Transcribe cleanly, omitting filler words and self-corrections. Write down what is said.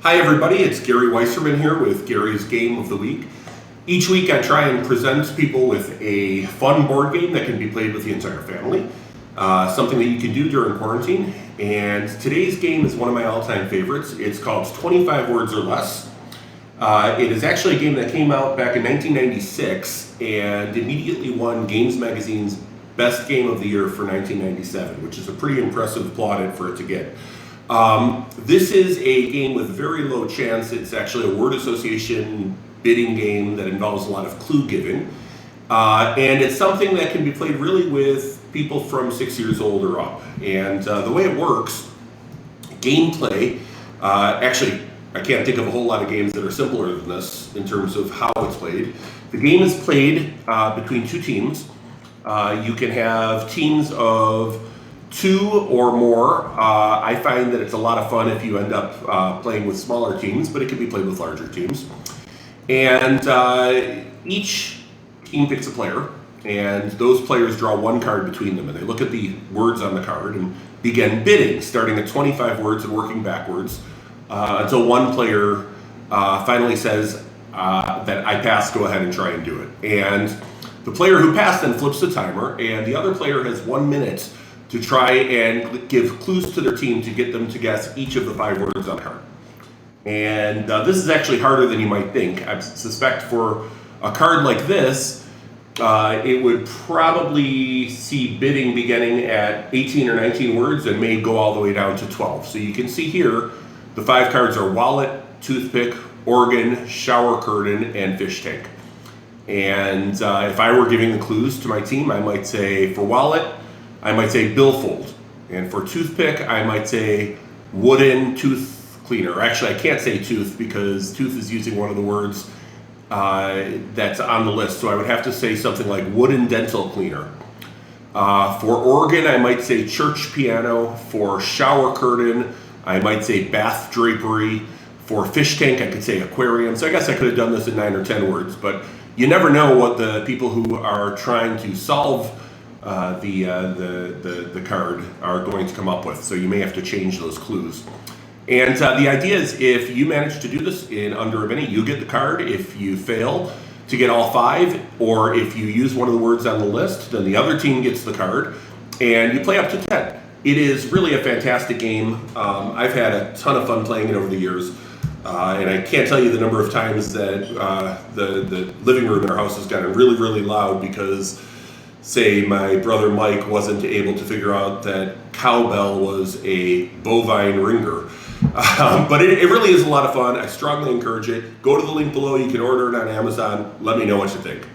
Hi everybody, it's Gary Weiserman here with Gary's Game of the Week. Each week I try and present people with a fun board game that can be played with the entire family, something that you can do during quarantine. And today's game is one of my all-time favorites. It's called 25 Words or Less. It is actually a game that came out back in 1996 and immediately won Games Magazine's Best Game of the Year for 1997, which is a pretty impressive plaudit for it to get. This is a game with very low chance. It's actually a word association bidding game that involves a lot of clue giving. And it's something that can be played really with people from 6 years old or up. And the way it works, gameplay, actually, I can't think of a whole lot of games that are simpler than this in terms of how it's played. The game is played between two teams. You can have teams of 2 or more. I find that it's a lot of fun if you end up playing with smaller teams, but it can be played with larger teams. And each team picks a player, and those players draw one card between them, and they look at the words on the card and begin bidding, starting at 25 words and working backwards until one player finally says that I pass, go ahead and try and do it. And the player who passed then flips the timer, and the other player has 1 minute to try and give clues to their team to get them to guess each of the 5 words on the card. And this is actually harder than you might think. I suspect for a card like this, it would probably see bidding beginning at 18 or 19 words and may go all the way down to 12. So you can see here, the 5 cards are wallet, toothpick, organ, shower curtain, and fish tank. And if I were giving the clues to my team, I might say for wallet, I might say billfold. And for toothpick, I might say wooden tooth cleaner. Actually, I can't say tooth because tooth is using one of the words that's on the list. So I would have to say something like wooden dental cleaner. For organ, I might say church piano. For shower curtain, I might say bath drapery. For fish tank, I could say aquarium. So I guess I could have done this in 9 or 10 words, but you never know what the people who are trying to solve the card are going to come up with, so you may have to change those clues. And the idea is if you manage to do this in under a minute, you get the card. If you fail to get all 5, or if you use one of the words on the list, then the other team gets the card, and you play up to 10. It is really a fantastic game. I've had a ton of fun playing it over the years, and I can't tell you the number of times that the living room in our house has gotten really, really loud because say my brother Mike wasn't able to figure out that cowbell was a bovine ringer. But it really is a lot of fun. I strongly encourage it. Go to the link below. You can order it on Amazon. Let me know what you think.